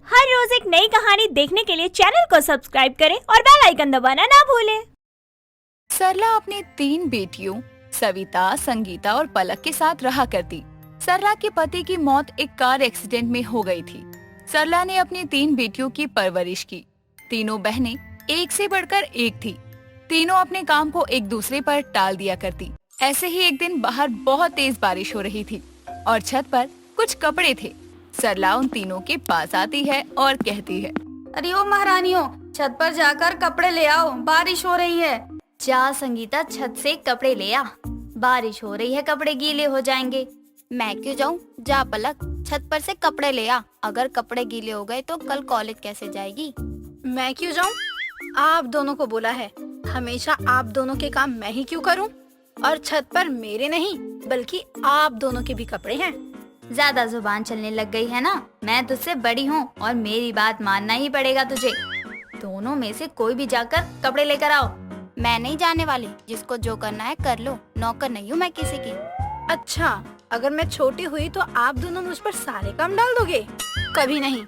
हर रोज एक नई कहानी देखने के लिए चैनल को सब्सक्राइब करें और बेल आइकन दबाना ना भूलें। सरला अपनी 3 बेटियों सविता, संगीता और पलक के साथ रहा करती। सरला के पति की मौत एक कार एक्सीडेंट में हो गई थी। सरला ने अपनी 3 बेटियों की परवरिश की। तीनों बहनें एक से बढ़कर एक थी। तीनों अपने काम को एक दूसरे पर टाल दिया करती। ऐसे ही एक दिन बाहर बहुत तेज बारिश हो रही थी और छत पर कुछ कपड़े थे। सरला उन तीनों के पास आती है और कहती है, अरे ओ महारानियों, छत पर जाकर कपड़े ले आओ, बारिश हो रही है। जा संगीता, छत से कपड़े ले आ, बारिश हो रही है, कपड़े गीले हो जाएंगे। मैं क्यों जाऊँ? जा पलक, छत पर से कपड़े ले आ। अगर कपड़े गीले हो गए तो कल कॉलेज कैसे जाएगी? मैं क्यों जाऊँ? आप दोनों को बोला है, हमेशा आप दोनों के काम मैं ही क्यों करूँ? और छत पर मेरे नहीं बल्कि आप दोनों के भी कपड़े हैं। ज्यादा जुबान चलने लग गई है ना। मैं तुझसे बड़ी हूँ और मेरी बात मानना ही पड़ेगा तुझे। दोनों में से कोई भी जाकर कपड़े लेकर आओ। मैं नहीं जाने वाली, जिसको जो करना है कर लो, नौकर नहीं हूँ मैं किसी की। अच्छा, अगर मैं छोटी हुई तो आप दोनों मुझ पर सारे काम डाल दोगे? कभी नहीं।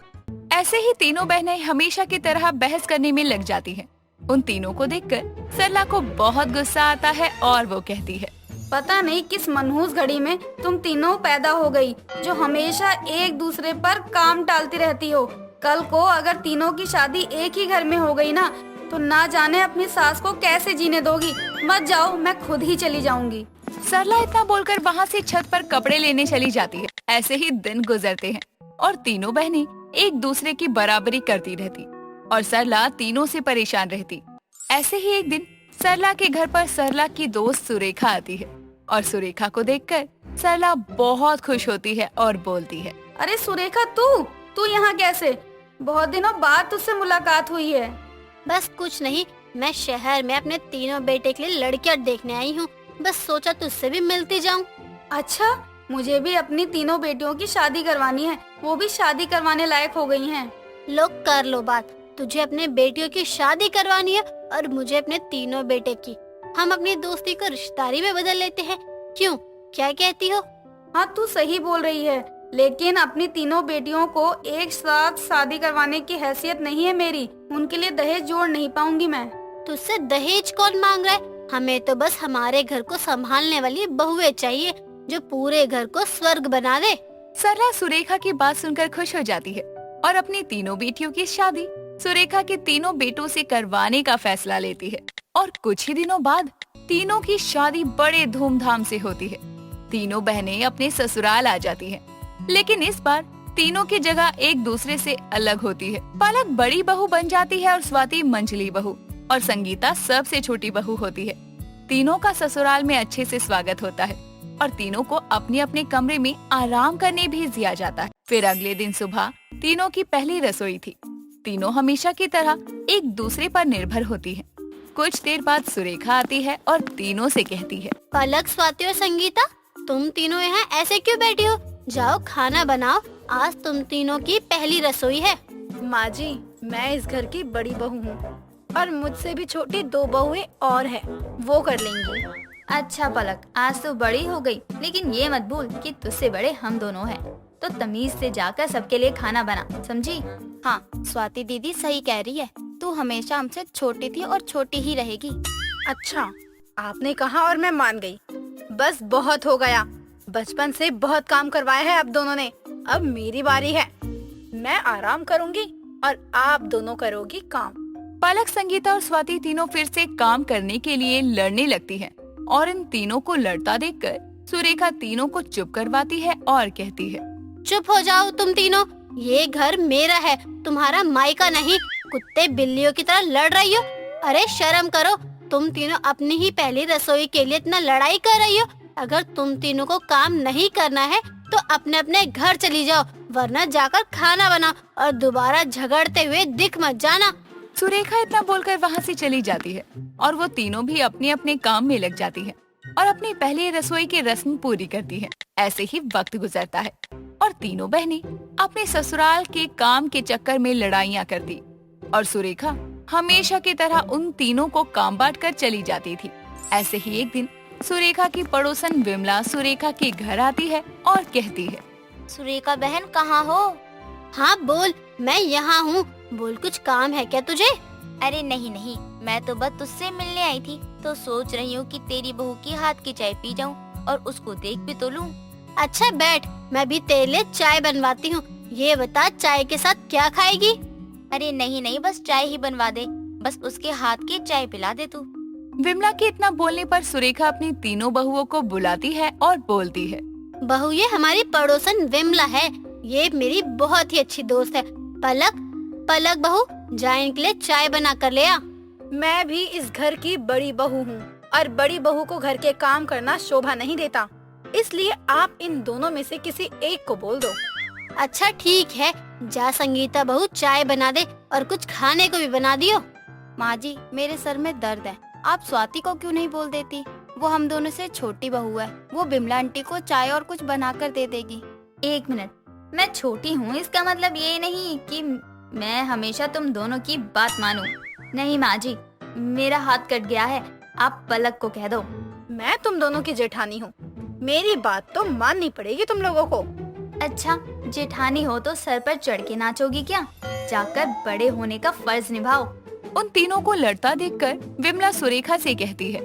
ऐसे ही तीनों बहनें हमेशा की तरह बहस करने में लग जाती हैं। उन तीनों को देखकर सरला को बहुत गुस्सा आता है और वो कहती है, पता नहीं किस मनहूस घड़ी में तुम तीनों पैदा हो गई, जो हमेशा एक दूसरे पर काम टालती रहती हो। कल को अगर तीनों की शादी एक ही घर में हो गई ना, तो ना जाने अपनी सास को कैसे जीने दोगी। मत जाओ, मैं खुद ही चली जाऊंगी। सरला इतना बोलकर वहाँ से छत पर कपड़े लेने चली जाती है। ऐसे ही दिन गुजरते हैं और तीनों बहनें एक दूसरे की बराबरी करती रहती और सरला तीनों से परेशान रहती। ऐसे ही एक दिन सरला के घर पर सरला की दोस्त सुरेखा आती है और सुरेखा को देखकर सरला बहुत खुश होती है और बोलती है, अरे सुरेखा, तू यहाँ कैसे? बहुत दिनों बाद तुझसे मुलाकात हुई है। बस कुछ नहीं, मैं शहर में अपने तीनों बेटे के लिए लड़कियाँ देखने आई हूँ। बस सोचा तुझसे भी मिलती जाऊँ। अच्छा, मुझे भी अपनी तीनों बेटियों की शादी करवानी है। वो भी शादी करवाने लायक हो गई हैं। लो कर लो बात। तुझे अपने बेटियों की शादी करवानी है और मुझे अपने तीनों बेटे की। हम अपनी दोस्ती को रिश्तेदारी में बदल लेते हैं। क्यों, क्या कहती हो? हाँ, तू सही बोल रही है, लेकिन अपनी तीनों बेटियों को एक साथ शादी करवाने की हैसियत नहीं है मेरी। उनके लिए दहेज जोड़ नहीं पाऊंगी मैं। तुझसे दहेज कौन मांग रहा है? हमें तो बस हमारे घर को संभालने वाली बहुएं चाहिए, जो पूरे घर को स्वर्ग बना दे। सरला सुरेखा की बात सुनकर खुश हो जाती है और अपनी तीनों बेटियों की शादी सुरेखा के तीनों बेटों से करवाने का फैसला लेती है। और कुछ ही दिनों बाद तीनों की शादी बड़े धूमधाम से होती है। तीनों बहनें अपने ससुराल आ जाती हैं, लेकिन इस बार तीनों की जगह एक दूसरे से अलग होती है। पलक बड़ी बहू बन जाती है और स्वाति मंझली बहू और संगीता सबसे छोटी बहू होती है। तीनों का ससुराल में अच्छे से स्वागत होता है और तीनों को अपने अपने कमरे में आराम करने भेज दिया जाता है। फिर अगले दिन सुबह तीनों की पहली रसोई थी। तीनों हमेशा की तरह एक दूसरे पर निर्भर होती हैं। कुछ देर बाद सुरेखा आती है और तीनों से कहती है, पलक, स्वाति और संगीता, तुम तीनों यहाँ ऐसे क्यों बैठी हो? जाओ खाना बनाओ, आज तुम तीनों की पहली रसोई है। माँ जी, मैं इस घर की बड़ी बहू हूँ और मुझसे भी छोटी 2 बहुएं और हैं, वो कर लेंगी। अच्छा पलक, आज तो बड़ी हो गई, लेकिन ये मत भूल कि तुझसे बड़े हम दोनों हैं। तो तमीज से जाकर सबके लिए खाना बना, समझी? हाँ, स्वाति दीदी सही कह रही है। तू हमेशा हमसे छोटी थी और छोटी ही रहेगी। अच्छा, आपने कहा और मैं मान गई। बस बहुत हो गया, बचपन से बहुत काम करवाया है आप दोनों ने। अब मेरी बारी है, मैं आराम करूंगी और आप दोनों करोगी काम। पलक, संगीता और स्वाति तीनों फिर से काम करने के लिए लड़ने लगती हैं और इन तीनों को लड़ता देखकर सुरेखा तीनों को चुप करवाती है और कहती है, चुप हो जाओ तुम तीनों, ये घर मेरा है, तुम्हारा मायका नहीं। कुत्ते बिल्लियों की तरह लड़ रही हो। अरे शर्म करो, तुम तीनों अपनी ही पहली रसोई के लिए इतना लड़ाई कर रही हो। अगर तुम तीनों को काम नहीं करना है तो अपने अपने घर चली जाओ, वरना जाकर खाना बनाओ और दोबारा झगड़ते हुए दिख मत जाना। सुरेखा इतना बोलकर वहाँ से चली जाती है और वो तीनों भी अपने अपने काम में लग जाती हैं और अपनी पहली रसोई की रस्म पूरी करती है। ऐसे ही वक्त गुजरता है और तीनों बहनें अपने ससुराल के काम के चक्कर में लड़ाइयाँ करती और सुरेखा हमेशा की तरह उन तीनों को काम बांट कर चली जाती थी। ऐसे ही एक दिन सुरेखा की पड़ोसन विमला सुरेखा के घर आती है और कहती है, सुरेखा बहन कहाँ हो? हाँ बोल, मैं यहाँ हूँ। बोल, कुछ काम है क्या तुझे? अरे नहीं नहीं, मैं तो बस तुझसे मिलने आई थी, तो सोच रही हूँ कि तेरी बहू की हाथ की चाय पी जाऊँ और उसको देख भी तो लूँ। अच्छा बैठ, मैं भी तेरे लिए चाय बनवाती हूँ। ये बता, चाय के साथ क्या खाएगी? अरे नहीं नहीं, बस चाय ही बनवा दे, बस उसके हाथ की चाय पिला दे तू। विमला के इतना बोलने पर सुरेखा अपनी तीनों बहुओं को बुलाती है और बोलती है, बहू, ये हमारी पड़ोसन विमला है। ये मेरी बहुत ही अच्छी दोस्त है। पलक, पलक बहू, जा इनके लिए चाय बना कर ले आ। मैं भी इस घर की बड़ी बहू हूँ और बड़ी बहू को घर के काम करना शोभा नहीं देता, इसलिए आप इन दोनों में से किसी एक को बोल दो। अच्छा ठीक है, जा संगीता बहू चाय बना दे और कुछ खाने को भी बना दियो। माँ जी, मेरे सर में दर्द है, आप स्वाति को क्यों नहीं बोल देती? वो हम दोनों से छोटी बहू है, वो बिमला आंटी को चाय और कुछ बना कर दे देगी। एक मिनट, मैं छोटी हूँ इसका मतलब ये नहीं कि मैं हमेशा तुम दोनों की बात मानूं। नहीं माँ जी, मेरा हाथ कट गया है, आप पलक को कह दो। मैं तुम दोनों की जेठानी हूँ, मेरी बात तो माननी पड़ेगी तुम लोगों को। अच्छा, जेठानी हो तो सर पर चढ़ के नाचोगी क्या? जाकर बड़े होने का फर्ज निभाओ। उन तीनों को लड़ता देखकर विमला सुरेखा से कहती है,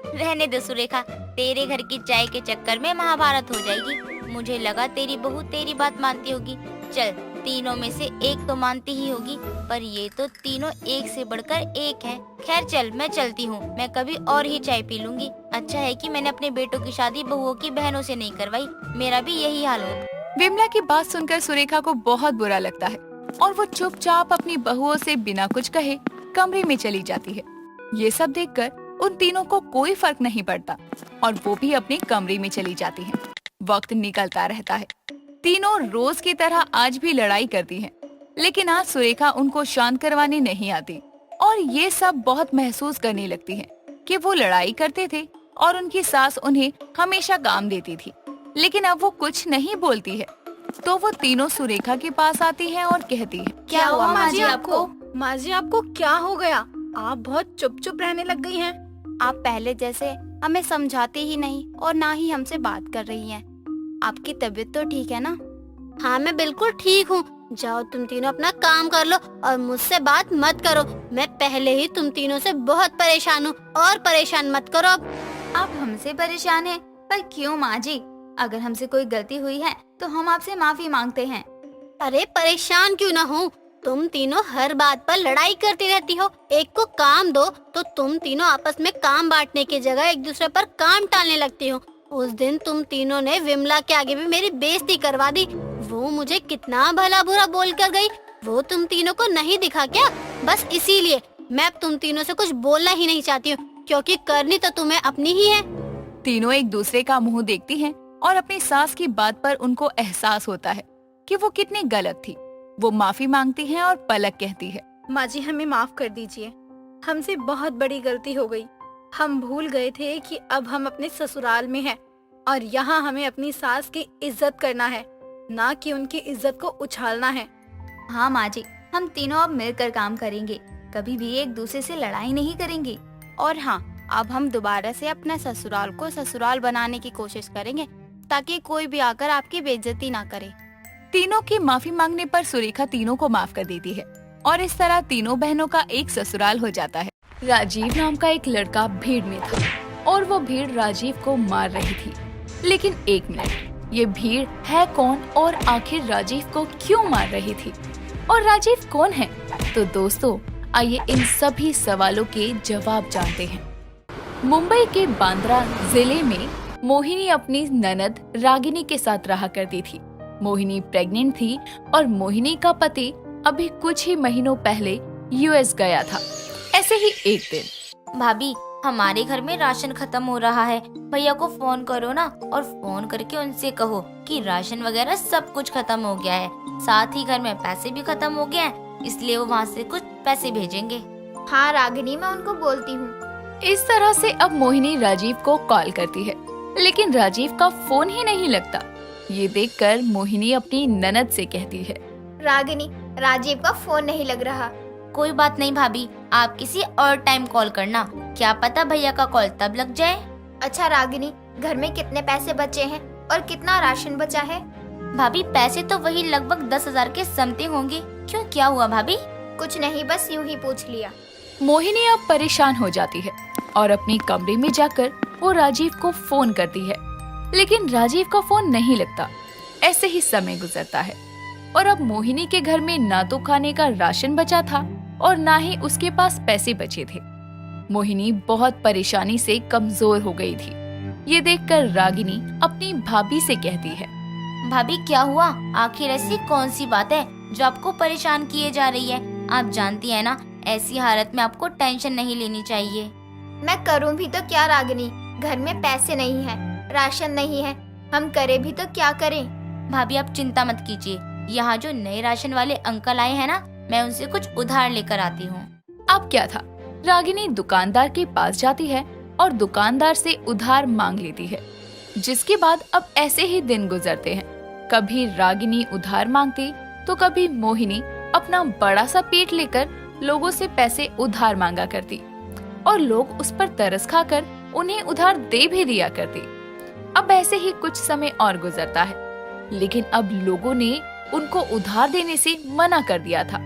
रहने दो सुरेखा, तेरे घर की चाय के चक्कर में महाभारत हो जाएगी। मुझे लगा तेरी बहू तेरी बात मानती होगी। चल, तीनों में से एक तो मानती ही होगी, पर ये तो तीनों एक से बढ़कर एक है। खैर चल, मैं चलती हूँ, मैं कभी और ही चाय पी लूंगी। अच्छा है कि मैंने अपने बेटों की शादी बहुओं की बहनों से नहीं करवाई, मेरा भी यही हाल होता। विमला की बात सुनकर सुरेखा को बहुत बुरा लगता है और वो चुपचाप अपनी बहुओं से बिना कुछ कहे कमरे में चली जाती है। ये सब देखकर उन तीनों को कोई फर्क नहीं पड़ता और वो भी अपने कमरे में चली जाती हैं। वक्त निकलता रहता है। तीनों रोज की तरह आज भी लड़ाई करती हैं, लेकिन आज सुरेखा उनको शांत करवाने नहीं आती और ये सब बहुत महसूस करने लगती हैं कि वो लड़ाई करते थे और उनकी सास उन्हें हमेशा काम देती थी, लेकिन अब वो कुछ नहीं बोलती है। तो वो तीनों सुरेखा के पास आती हैं और कहती है, क्या हुआ माँ जी आपको? माँ जी आपको क्या हो गया? आप बहुत चुप चुप रहने लग गई हैं। आप पहले जैसे हमें समझाती ही नहीं और ना ही हमसे बात कर रही हैं। आपकी तबीयत तो ठीक है ना? हाँ मैं बिल्कुल ठीक हूँ। जाओ तुम तीनों अपना काम कर लो और मुझसे बात मत करो। मैं पहले ही तुम तीनों से बहुत परेशान हूँ और परेशान मत करो अब। आप हमसे परेशान हैं, पर क्यों माँ जी? अगर हमसे कोई गलती हुई है तो हम आपसे माफी मांगते हैं। अरे परेशान क्यों ना हूँ, तुम तीनों हर बात पर लड़ाई करती रहती हो। एक को काम दो तो तुम तीनों आपस में काम बांटने की जगह एक दूसरे पर काम टालने लगती हो। उस दिन तुम तीनों ने विमला के आगे भी मेरी बेइज्जती करवा दी। वो मुझे कितना भला बुरा बोल कर गई, वो तुम तीनों को नहीं दिखा क्या? बस इसीलिए मैं अब तुम तीनों से कुछ बोलना ही नहीं चाहती हूँ, क्योंकि करनी तो तुम्हें अपनी ही है। तीनों एक दूसरे का मुंह देखती हैं और अपनी सास की बात पर उनको एहसास होता है कि वो कितनी गलत थी। वो माफी मांगती हैं और पलक कहती है, माँ जी हमें माफ कर दीजिए, हमसे बहुत बड़ी गलती हो गई। हम भूल गए थे कि अब हम अपने ससुराल में हैं और यहाँ हमें अपनी सास की इज्जत करना है, ना कि उनकी इज्जत को उछालना है। हाँ माँ जी, हम तीनों अब मिलकर काम करेंगे, कभी भी एक दूसरे से लड़ाई नहीं करेंगे। और हाँ, अब हम दोबारा से अपने ससुराल को ससुराल बनाने की कोशिश करेंगे, ताकि कोई भी आकर आपकी बेइज्जती ना करे। तीनों की माफी मांगने पर सुरेखा तीनों को माफ कर देती है और इस तरह तीनों बहनों का एक ससुराल हो जाता है। राजीव नाम का एक लड़का भीड़ में था और वो भीड़ राजीव को मार रही थी। लेकिन एक मिनट, ये भीड़ है कौन और आखिर राजीव को क्यों मार रही थी और राजीव कौन है? तो दोस्तों आइए इन सभी सवालों के जवाब जानते हैं। मुंबई के बांद्रा जिले में मोहिनी अपनी ननद रागिनी के साथ रहा करती थी। मोहिनी प्रेग्नेंट थी और मोहिनी का पति अभी कुछ ही महीनों पहले यूएस गया था। ऐसे ही एक दिन, भाभी, हमारे घर में राशन खत्म हो रहा है, भैया को फोन करो ना और फोन करके उनसे कहो कि राशन वगैरह सब कुछ खत्म हो गया है, साथ ही घर में पैसे भी खत्म हो गए हैं, इसलिए वो वहाँ से कुछ पैसे भेजेंगे। हाँ रागिनी, मैं उनको बोलती हूँ। इस तरह से अब मोहिनी राजीव को कॉल करती है, लेकिन राजीव का फोन ही नहीं लगता। ये देखकर मोहिनी अपनी ननद से कहती है, रागिनी, राजीव का फोन नहीं लग रहा। कोई बात नहीं भाभी, आप किसी और टाइम कॉल करना, क्या पता भैया का कॉल तब लग जाए। अच्छा रागिनी, घर में कितने पैसे बचे हैं और कितना राशन बचा है? भाभी पैसे तो वही लगभग 10,000 के समथिंग होंगे। क्यों, क्या हुआ भाभी? कुछ नहीं, बस यूं ही पूछ लिया। मोहिनी अब परेशान हो जाती है और अपने कमरे में जाकर वो राजीव को फोन करती है, लेकिन राजीव का फोन नहीं लगता। ऐसे ही समय गुजरता है और अब मोहिनी के घर में ना तो खाने का राशन बचा था और ना ही उसके पास पैसे बचे थे। मोहिनी बहुत परेशानी से कमजोर हो गई थी। ये देखकर रागिनी अपनी भाभी से कहती है, भाभी क्या हुआ? आखिर ऐसी कौन सी बात है जो आपको परेशान किए जा रही है? आप जानती है ना, ऐसी हालत में आपको टेंशन नहीं लेनी चाहिए। मैं करूं भी तो क्या रागिनी, घर में पैसे नहीं है, राशन नहीं है, हम करें भी तो क्या करें। भाभी आप चिंता मत कीजिए, यहाँ जो नए राशन वाले अंकल आए हैं ना, मैं उनसे कुछ उधार लेकर आती हूँ। अब क्या था, रागिनी दुकानदार के पास जाती है और दुकानदार से उधार मांग लेती है। जिसके बाद अब ऐसे ही दिन गुजरते हैं। कभी रागिनी उधार मांगती तो कभी मोहिनी अपना बड़ा सा पेट लेकर लोगों से पैसे उधार मांगा करती और लोग उस पर तरस खाकर उन्हें उधार दे भी दिया करती। अब ऐसे ही कुछ समय और गुजरता है, लेकिन अब लोगों ने उनको उधार देने से मना कर दिया था।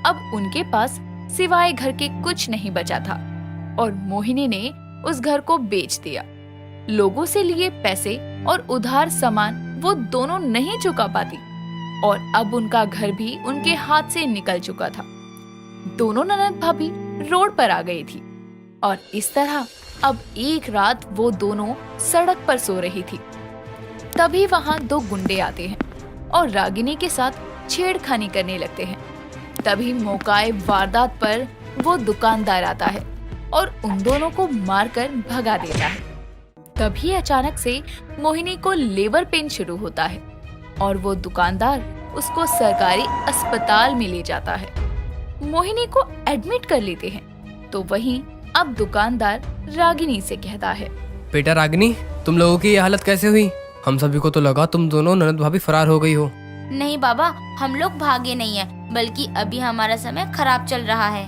अब उनके पास सिवाय घर के कुछ नहीं बचा था और मोहिनी ने उस घर को बेच दिया। लोगों से लिए पैसे और उधार सामान वो दोनों नहीं चुका पाती और अब उनका घर भी उनके हाथ से निकल चुका था। दोनों ननद भाभी रोड पर आ गई थी और इस तरह अब एक रात वो दोनों सड़क पर सो रही थी। तभी वहां दो गुंडे आते हैं और रागिनी के साथ छेड़खानी करने लगते हैं। तभी मौकाए वारदात पर वो दुकानदार आता है और उन दोनों को मारकर भगा देता है। तभी अचानक से मोहिनी को लेबर पेन शुरू होता है और वो दुकानदार उसको सरकारी अस्पताल में ले जाता है। मोहिनी को एडमिट कर लेते हैं। तो वहीं अब दुकानदार रागिनी से कहता है, बेटा रागिनी, तुम लोगों की ये हालत कैसे हुई? हम सभी को तो लगा तुम दोनों ननद भाभी फरार हो गई हो। नहीं बाबा, हम लोग भागे नहीं है, बल्कि अभी हमारा समय खराब चल रहा है।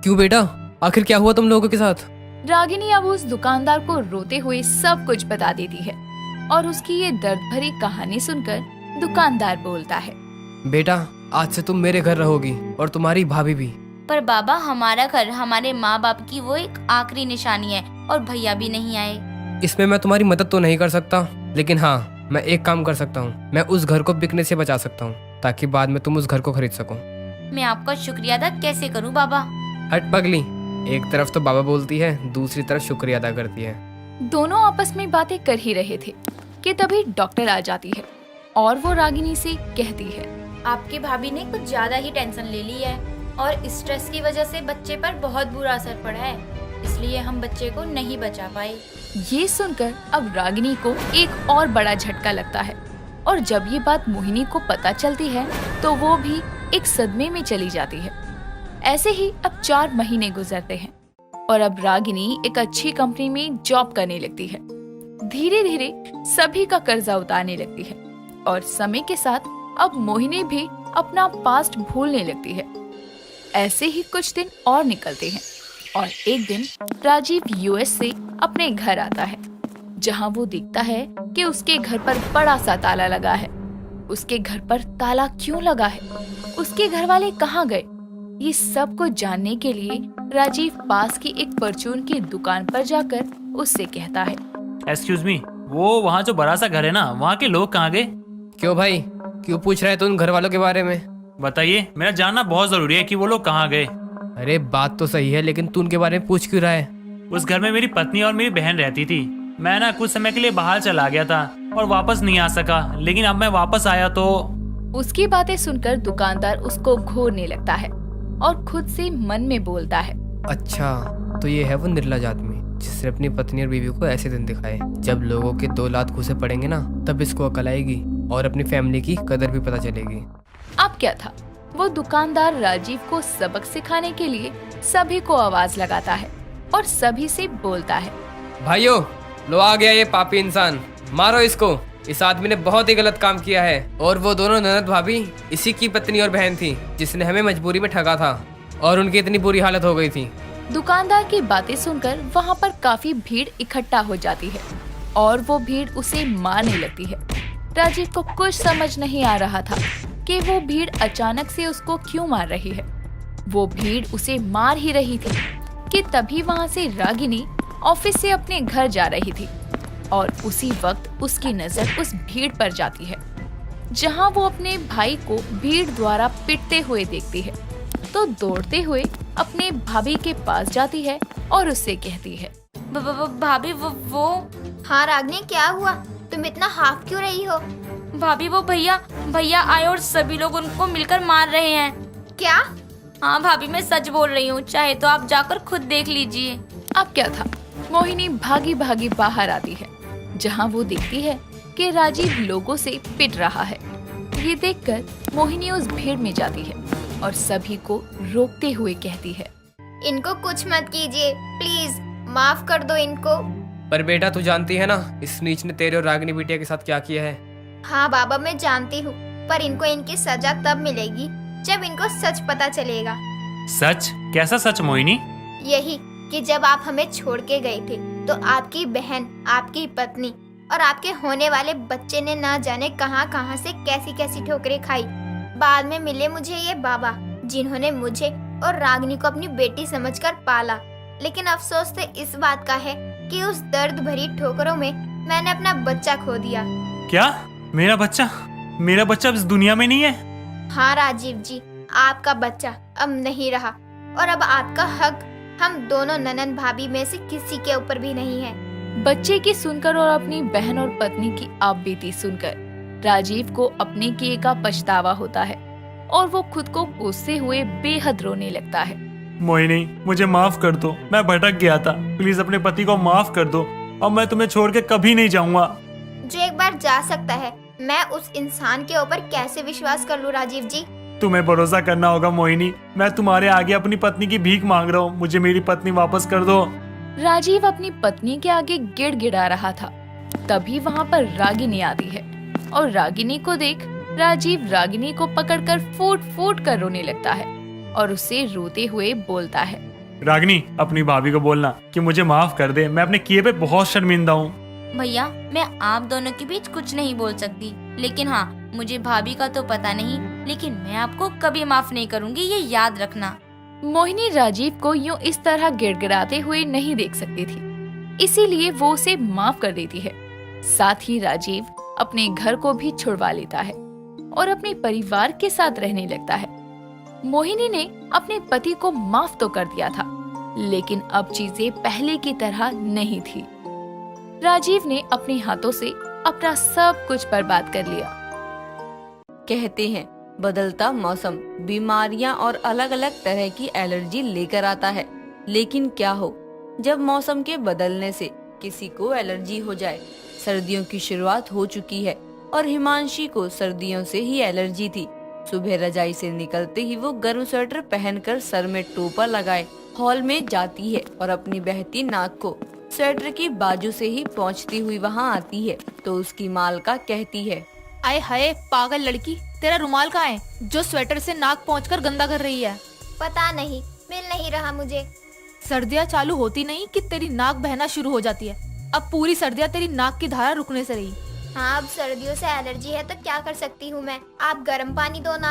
क्यों बेटा, आखिर क्या हुआ तुम लोगों के साथ? रागिनी अब उस दुकानदार को रोते हुए सब कुछ बता देती है और उसकी ये दर्द भरी कहानी सुनकर दुकानदार बोलता है, बेटा आज से तुम मेरे घर रहोगी और तुम्हारी भाभी भी। पर बाबा, हमारा घर हमारे माँ बाप की वो एक आखिरी निशानी है और भैया भी नहीं आए। इसमें मैं तुम्हारी मदद तो नहीं कर सकता, लेकिन हाँ मैं एक काम कर सकता हूँ। मैं उस घर को बिकने से बचा सकता हूँ ताकि बाद में तुम उस घर को खरीद सको। मैं आपका शुक्रिया अदा कैसे करूँ बाबा? हट पगली, एक तरफ तो बाबा बोलती है, दूसरी तरफ शुक्रिया अदा करती है। दोनों आपस में बातें कर ही रहे थे कि तभी डॉक्टर आ जाती है और वो रागिनी से कहती है, आपकी भाभी ने कुछ ज्यादा ही टेंशन ले ली है और स्ट्रेस की वजह से बच्चे पर बहुत बुरा असर पड़ा है, इसलिए हम बच्चे को नहीं बचा पाए। ये सुनकर अब रागिनी को एक और बड़ा झटका लगता है और जब ये बात मोहिनी को पता चलती है तो वो भी एक सदमे में चली जाती है। ऐसे ही अब 4 महीने गुजरते हैं और अब रागिनी एक अच्छी कंपनी में जॉब करने लगती है। धीरे धीरे सभी का कर्जा उतारने लगती है और समय के साथ अब मोहिनी भी अपना पास्ट भूलने लगती है। ऐसे ही कुछ दिन और निकलते हैं और एक दिन राजीव यूएस से अपने घर आता है, जहां वो देखता है कि उसके घर पर बड़ा सा ताला लगा है। उसके घर पर ताला क्यों लगा है, उसके घर वाले कहाँ गए, ये सब कुछ जानने के लिए राजीव पास की एक परचून की दुकान पर जाकर उससे कहता है, एक्सक्यूज मी, वो वहाँ जो बड़ा सा घर है ना, वहाँ के लोग कहाँ गए? क्यों भाई, क्यों पूछ रहे थे उन घर वालों के बारे में? बताइए, मेरा जानना बहुत जरूरी है कि वो लोग कहाँ गए। अरे बात तो सही है, लेकिन तू उनके बारे में पूछ क्यों रहा है? उस घर में मेरी पत्नी और मेरी बहन रहती थी। मैं ना कुछ समय के लिए बाहर चला गया था और वापस नहीं आ सका, लेकिन अब मैं वापस आया तो। उसकी बातें सुनकर दुकानदार उसको घूरने लगता है और खुद से मन में बोलता है, अच्छा तो ये है वो निर्लज आदमी जिसने अपनी पत्नी और बीवी को ऐसे दिन दिखाए। जब लोगों के 2 लात घुसे पड़ेंगे ना, तब इसको अकल आएगी और अपनी फैमिली की कदर भी पता चलेगी। अब क्या था, वो दुकानदार राजीव को सबक सिखाने के लिए सभी को आवाज लगाता है और सभी से बोलता है, भाइयों लो आ गया ये पापी इंसान, मारो इसको। इस आदमी ने बहुत ही गलत काम किया है और वो दोनों ननद भाभी इसी की पत्नी और बहन थी जिसने हमें मजबूरी में ठगा था और उनकी इतनी बुरी हालत हो गई थी। दुकानदार की बातें सुनकर वहाँ पर काफी भीड़ इकट्ठा हो जाती है और वो भीड़ उसे मारने लगती है। राजीव को कुछ समझ नहीं आ रहा था कि वो भीड़ अचानक से उसको क्यों मार रही है। वो भीड़ उसे मार ही रही थी कि तभी वहाँ से रागिनी ऑफिस से अपने घर जा रही थी और उसी वक्त उसकी नजर उस भीड़ पर जाती है जहाँ वो अपने भाई को भीड़ द्वारा पिटते हुए देखती है। तो दौड़ते हुए अपने भाभी के पास जाती है और उससे कहती है, भाभी वो हाँ रागिनी, क्या हुआ? तुम इतना हाफ क्यों रही हो? भाभी वो भैया आए और सभी लोग उनको मिलकर मार रहे हैं। क्या? हाँ भाभी, मैं सच बोल रही हूँ, चाहे तो आप जाकर खुद देख लीजिए। अब क्या था, मोहिनी भागी भागी बाहर आती है जहाँ वो देखती है कि राजीव लोगों से पिट रहा है। ये देखकर मोहिनी उस भीड़ में जाती है और सभी को रोकते हुए कहती है, इनको कुछ मत कीजिए, प्लीज माफ कर दो इनको। पर बेटा तू जानती है ना इस नीच ने तेरे और रागिनी बिटिया के साथ क्या किया है। हाँ बाबा, मैं जानती हूँ, पर इनको इनकी सजा तब मिलेगी जब इनको सच पता चलेगा। सच? कैसा सच मोहिनी? यही कि जब आप हमें छोड़ के गए थे तो आपकी बहन, आपकी पत्नी और आपके होने वाले बच्चे ने ना जाने कहां कहां से कैसी कैसी ठोकरें खाई। बाद में मिले मुझे ये बाबा जिन्होंने मुझे और रागिनी को अपनी बेटी समझकर पाला। लेकिन अफसोस तो इस बात का है कि उस दर्द भरी ठोकरों में मैंने अपना बच्चा खो दिया। क्या? मेरा बच्चा अब इस दुनिया में नहीं है? हाँ राजीव जी, आपका बच्चा अब नहीं रहा और अब आपका हक हम दोनों ननद भाभी में से किसी के ऊपर भी नहीं है। बच्चे की सुनकर और अपनी बहन और पत्नी की आप बीती सुनकर राजीव को अपने किए का पछतावा होता है और वो खुद को कोसते हुए बेहद रोने लगता है। मोहिनी, मुझे माफ कर दो, मैं भटक गया था, प्लीज अपने पति को माफ कर दो और मैं तुम्हें छोड़ के कभी नहीं जाऊंगा। जो एक बार जा सकता है, मैं उस इंसान के ऊपर कैसे विश्वास कर लूं राजीव जी? तुम्हें भरोसा करना होगा मोहिनी, मैं तुम्हारे आगे अपनी पत्नी की भीख मांग रहा हूँ, मुझे मेरी पत्नी वापस कर दो। राजीव अपनी पत्नी के आगे गिड़गिड़ा रहा था, तभी वहाँ पर रागिनी आती है और रागिनी को देख राजीव रागिनी को पकड़कर फूट फूट कर रोने लगता है और उसे रोते हुए बोलता है, रागिनी, अपनी भाभी को बोलना कि मुझे माफ कर दे, मैं अपने किए पे बहुत शर्मिंदा हूँ। भैया, मैं आप दोनों के बीच कुछ नहीं बोल सकती, लेकिन हाँ, मुझे भाभी का तो पता नहीं, लेकिन मैं आपको कभी माफ नहीं करूँगी, ये याद रखना। मोहिनी राजीव को यूं इस तरह गिड़गिड़ाते हुए नहीं देख सकती थी, इसीलिए वो उसे माफ कर देती है। साथ ही राजीव अपने घर को भी छुड़वा लेता है और अपने परिवार के साथ रहने लगता है। मोहिनी ने अपने पति को माफ तो कर दिया था, लेकिन अब चीजें पहले की तरह नहीं थी। राजीव ने अपने हाथों से अपना सब कुछ बर्बाद कर लिया। कहते हैं बदलता मौसम बीमारियां और अलग अलग तरह की एलर्जी लेकर आता है, लेकिन क्या हो जब मौसम के बदलने से किसी को एलर्जी हो जाए। सर्दियों की शुरुआत हो चुकी है और हिमांशी को सर्दियों से ही एलर्जी थी। सुबह रजाई से निकलते ही वो गर्म स्वेटर पहनकर सर में टोपा लगाए हॉल में जाती है और अपनी बहती नाक को स्वेटर की बाजू से ही पहुंचती हुई वहां आती है तो उसकी मालका कहती है, आए हाय पागल लड़की, तेरा रुमाल कहाँ है जो स्वेटर से नाक पहुंचकर गंदा कर रही है? पता नहीं, मिल नहीं रहा मुझे। सर्दियाँ चालू होती नहीं कि तेरी नाक बहना शुरू हो जाती है। अब पूरी सर्दियाँ तेरी नाक की धारा रुकने से रही। हाँ, अब सर्दियों से एलर्जी है तो क्या कर सकती हूँ मैं? आप गर्म पानी दो ना।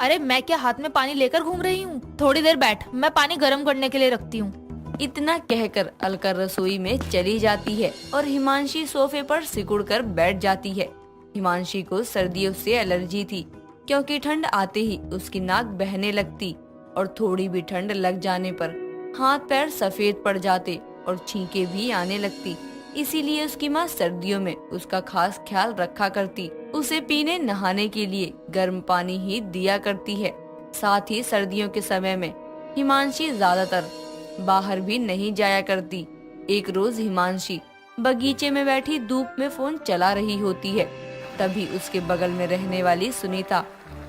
अरे मैं क्या हाथ में पानी लेकर घूम रही हूँ? थोड़ी देर बैठ, मैं पानी गर्म करने के लिए रखती हूँ। इतना कहकर अलका रसोई में चली जाती है और हिमांशी सोफे पर सिकुड़कर बैठ जाती है। हिमांशी को सर्दियों से एलर्जी थी क्योंकि ठंड आते ही उसकी नाक बहने लगती और थोड़ी भी ठंड लग जाने पर हाथ पैर सफेद पड़ जाते और छींके भी आने लगती। इसीलिए उसकी माँ सर्दियों में उसका खास ख्याल रखा करती। उसे पीने नहाने के लिए गर्म पानी ही दिया करती है। साथ ही सर्दियों के समय में हिमांशी ज्यादातर बाहर भी नहीं जाया करती। एक रोज हिमांशी बगीचे में बैठी धूप में फोन चला रही होती है, तभी उसके बगल में रहने वाली सुनीता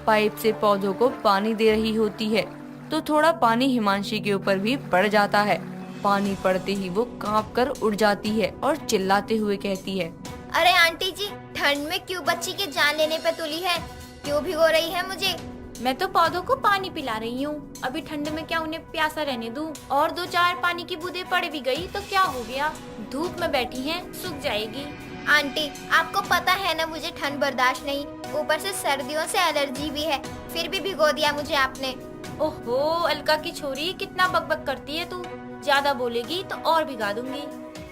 पाइप से पौधों को पानी दे रही होती है तो थोड़ा पानी हिमांशी के ऊपर भी पड़ जाता है। पानी पड़ते ही वो कांपकर उड़ जाती है और चिल्लाते हुए कहती है, अरे आंटी जी, ठंड में क्यों बच्ची की जान लेने पे तुली है? क्यों भिगो रही है मुझे? मैं तो पौधों को पानी पिला रही हूँ, अभी ठंड में क्या उन्हें प्यासा रहने दूँ? और 2-4 पानी की बूंदें पड़ भी गई तो क्या हो गया? धूप में बैठी हैं, सूख जाएगी। आंटी, आपको पता है ना मुझे ठंड बर्दाश्त नहीं, ऊपर से सर्दियों से एलर्जी भी है, फिर भी भिगो दिया मुझे आपने। ओहो अलका की छोरी, कितना बकबक करती है तू, ज्यादा बोलेगी तो और भिगा दूंगी।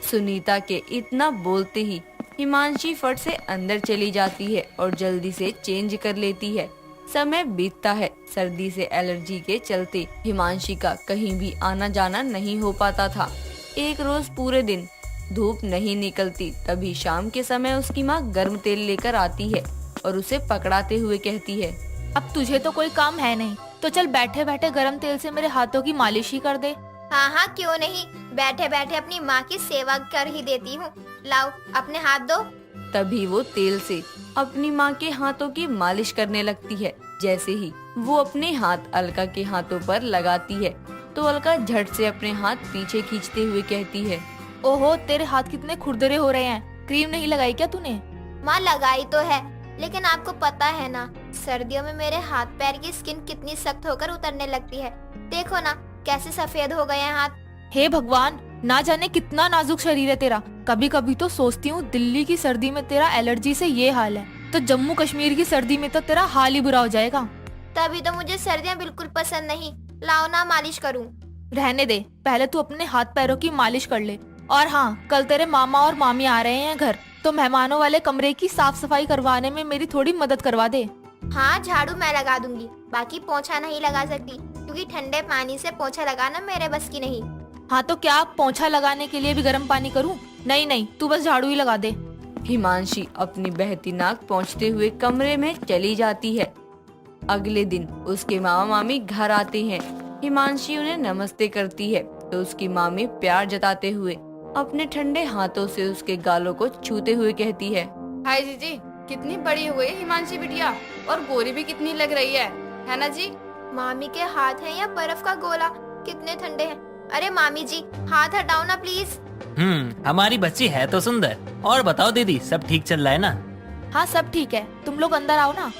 सुनीता के इतना बोलते ही हिमांशी फट से अंदर चली जाती है और जल्दी से चेंज कर लेती है। समय बीतता है। सर्दी से एलर्जी के चलते हिमांशी का कहीं भी आना जाना नहीं हो पाता था। एक रोज पूरे दिन धूप नहीं निकलती, तभी शाम के समय उसकी माँ गर्म तेल लेकर आती है और उसे पकड़ाते हुए कहती है, अब तुझे तो कोई काम है नहीं, तो चल बैठे बैठे गरम तेल से मेरे हाथों की मालिश ही कर दे। हाँ हाँ क्यों नहीं, बैठे बैठे अपनी माँ की सेवा कर ही देती हूँ। लाओ अपने हाथ दो। तभी वो तेल से अपनी माँ के हाथों की मालिश करने लगती है। जैसे ही वो अपने हाथ अलका के हाथों पर लगाती है तो अलका झट से अपने हाथ पीछे खींचते हुए कहती है, ओहो तेरे हाथ कितने खुरदरे हो रहे हैं, क्रीम नहीं लगाई क्या तूने? माँ लगाई तो है, लेकिन आपको पता है ना सर्दियों में मेरे हाथ पैर की स्किन कितनी सख्त होकर उतरने लगती है। देखो ना कैसे सफेद हो गए हैं हाथ। हे भगवान, ना जाने कितना नाजुक शरीर है तेरा। कभी कभी तो सोचती हूँ दिल्ली की सर्दी में तेरा एलर्जी से ये हाल है, तो जम्मू कश्मीर की सर्दी में तो तेरा हाल ही बुरा हो जाएगा। तभी तो मुझे सर्दियाँ बिल्कुल पसंद नहीं। लाओ ना मालिश करूँ। रहने दे, पहले तू अपने हाथ पैरों की मालिश कर ले। और हाँ, कल तेरे मामा और मामी आ रहे हैं घर, तो मेहमानों वाले कमरे की साफ सफाई करवाने में मेरी थोड़ी मदद करवा दे। हाँ झाड़ू मैं लगा दूंगी, बाकी पोंछा नहीं लगा सकती क्योंकि ठंडे पानी से पोंछा लगाना मेरे बस की नहीं। हाँ तो क्या पोंछा लगाने के लिए भी गर्म पानी करूँ? नहीं नहीं, तू बस झाड़ू ही लगा दे। हिमांशी अपनी बहती नाक पोंछते हुए कमरे में चली जाती है। अगले दिन उसके मामा मामी घर आते हैं। हिमांशी उन्हें नमस्ते करती है तो उसकी मामी प्यार जताते हुए अपने ठंडे हाथों से उसके गालों को छूते हुए कहती है, हाय जीजी, कितनी बड़ी हो गई हिमांशी बिटिया, और गोरी भी कितनी लग रही है ना जी? मामी के हाथ हैं या बर्फ का गोला, कितने ठंडे हैं। अरे मामी जी हाथ हटाओ ना प्लीज। हमारी बच्ची है तो सुंदर। और बताओ दीदी, सब ठीक चल रहा है ना? हाँ सब ठीक है, तुम लोग अंदर आओ ना।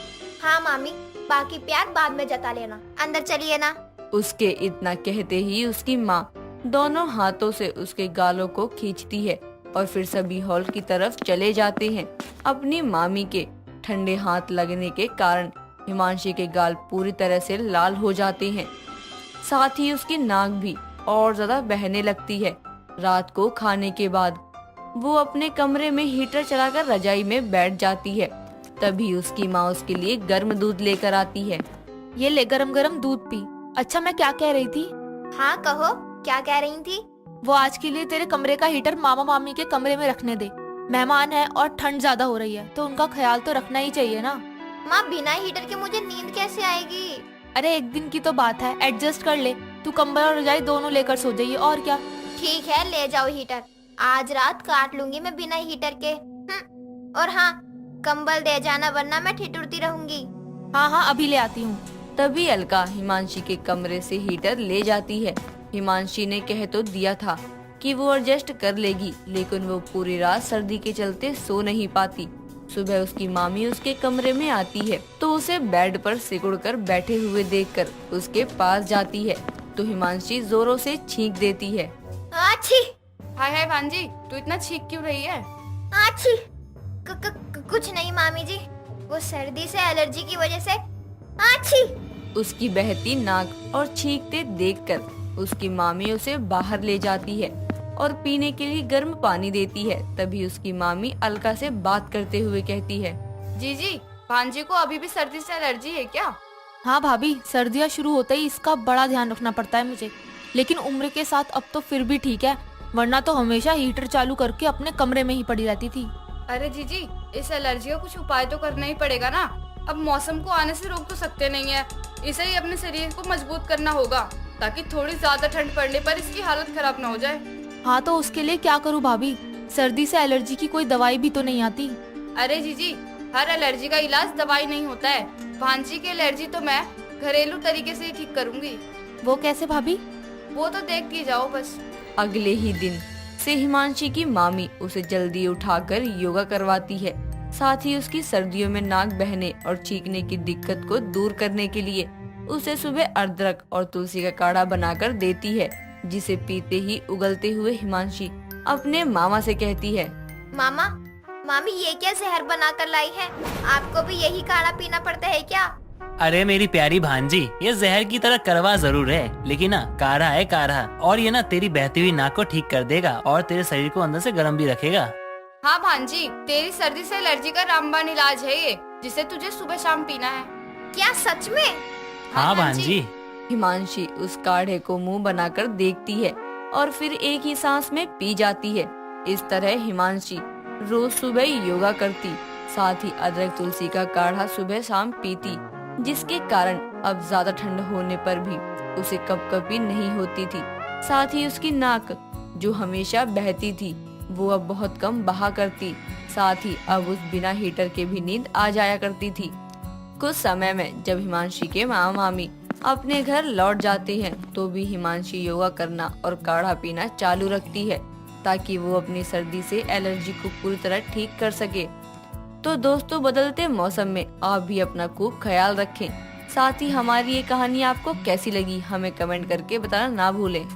हाँ मामी, बाकी प्यार बाद में जता लेना, अंदर चलिए ना। उसके इतना कहते ही उसकी माँ दोनों हाथों से उसके गालों को खींचती है और फिर सभी हॉल की तरफ चले जाते हैं। अपनी मामी के ठंडे हाथ लगने के कारण हिमांशी के गाल पूरी तरह से लाल हो जाते हैं, साथ ही उसकी नाक भी और ज्यादा बहने लगती है। रात को खाने के बाद वो अपने कमरे में हीटर चलाकर रजाई में बैठ जाती है। तभी उसकी माँ उसके लिए गर्म दूध लेकर आती है। ये ले गरम गरम दूध पी। अच्छा मैं क्या कह रही थी? हाँ कहो, क्या कह रही थी? वो आज के लिए तेरे कमरे का हीटर मामा मामी के कमरे में रखने दे। मेहमान है और ठंड ज्यादा हो रही है, तो उनका ख्याल तो रखना ही चाहिए ना। माँ बिना हीटर के मुझे नींद कैसे आएगी? अरे एक दिन की तो बात है, एडजस्ट कर ले। तू कंबल और रजाई दोनों लेकर सो जाइए, और क्या। ठीक है ले जाओ हीटर, आज रात काट लूंगी मैं बिना हीटर के। और हाँ कंबल दे जाना वरना मैं ठिठुरती रहूंगी। हाँ हाँ अभी ले आती हूँ। तभी अलका हिमांशी के कमरे से हीटर ले जाती है। हिमांशी ने कह तो दिया था कि वो एडजस्ट कर लेगी, लेकिन वो पूरी रात सर्दी के चलते सो नहीं पाती। सुबह उसकी मामी उसके कमरे में आती है तो उसे बेड पर सिकुड़कर बैठे हुए देखकर उसके पास जाती है तो हिमांशी जोरों से छींक देती है। आछी। हाय हाय भांजी, तू इतना छींक क्यों रही है? आछी। कुछ नहीं मामी जी, वो सर्दी से एलर्जी की वजह से। आछी। उसकी बहती नाक और छींकते देखकर उसकी मामी उसे बाहर ले जाती है और पीने के लिए गर्म पानी देती है। तभी उसकी मामी अलका से बात करते हुए कहती है, जीजी, भांजी को अभी भी सर्दी से एलर्जी है क्या? हाँ भाभी, सर्दियाँ शुरू होते ही इसका बड़ा ध्यान रखना पड़ता है मुझे, लेकिन उम्र के साथ अब तो फिर भी ठीक है, वरना तो हमेशा हीटर चालू करके अपने कमरे में ही पड़ी रहती थी। अरे जीजी, इस एलर्जी का कुछ उपाय तो करना ही पड़ेगा ना। अब मौसम को आने से रोक तो सकते नहीं है, इसे ही अपने शरीर को मजबूत करना होगा ताकि थोड़ी ज्यादा ठंड पड़ने पर इसकी हालत खराब ना हो जाए। हाँ तो उसके लिए क्या करूँ भाभी? सर्दी से एलर्जी की कोई दवाई भी तो नहीं आती। अरे जीजी, हर एलर्जी का इलाज दवाई नहीं होता है। भांजी की एलर्जी तो मैं घरेलू तरीके से ही ठीक करूंगी। वो कैसे भाभी? वो तो देख के जाओ बस। अगले ही दिन से हिमांशी की मामी उसे जल्दी उठाकर योगा करवाती है। साथ ही उसकी सर्दियों में नाक बहने और छींकने की दिक्कत को दूर करने के लिए उसे सुबह अदरक और तुलसी का काढ़ा बनाकर देती है, जिसे पीते ही उगलते हुए हिमांशी अपने मामा से कहती है, मामा मामी ये क्या जहर बना कर लाई है? आपको भी यही काढ़ा पीना पड़ता है क्या? अरे मेरी प्यारी भांजी, ये जहर की तरह कड़वा जरूर है, लेकिन ना काढ़ा है काढ़ा। और ये ना तेरी बहती हुई नाक को ठीक कर देगा और तेरे शरीर को अंदर से गर्म भी रखेगा। हाँ भांजी, तेरी सर्दी से एलर्जी का रामबाण इलाज है ये, जिसे तुझे सुबह शाम पीना है। क्या सच में? हाँ भांजी। हिमांशी उस काढ़े को मुंह बनाकर देखती है और फिर एक ही सांस में पी जाती है। इस तरह हिमांशी रोज सुबह योगा करती, साथ ही अदरक तुलसी का काढ़ा सुबह शाम पीती, जिसके कारण अब ज्यादा ठंड होने पर भी उसे कपकपी नहीं होती थी। साथ ही उसकी नाक जो हमेशा बहती थी वो अब बहुत कम बहा करती। साथ ही अब उस बिना हीटर के भी नींद आ जाया करती थी। कुछ समय में जब हिमांशी के मामा मामी अपने घर लौट जाते हैं तो भी हिमांशी योगा करना और काढ़ा पीना चालू रखती है ताकि वो अपनी सर्दी से एलर्जी को पूरी तरह ठीक कर सके। तो दोस्तों, बदलते मौसम में आप भी अपना खूब ख्याल रखें। साथ ही हमारी ये कहानी आपको कैसी लगी हमें कमेंट करके बताना ना भूलें।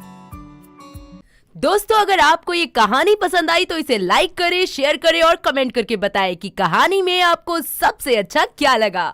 दोस्तों, अगर आपको ये कहानी पसंद आई तो इसे लाइक करें, शेयर करें और कमेंट करके बताएं कि कहानी में आपको सबसे अच्छा क्या लगा।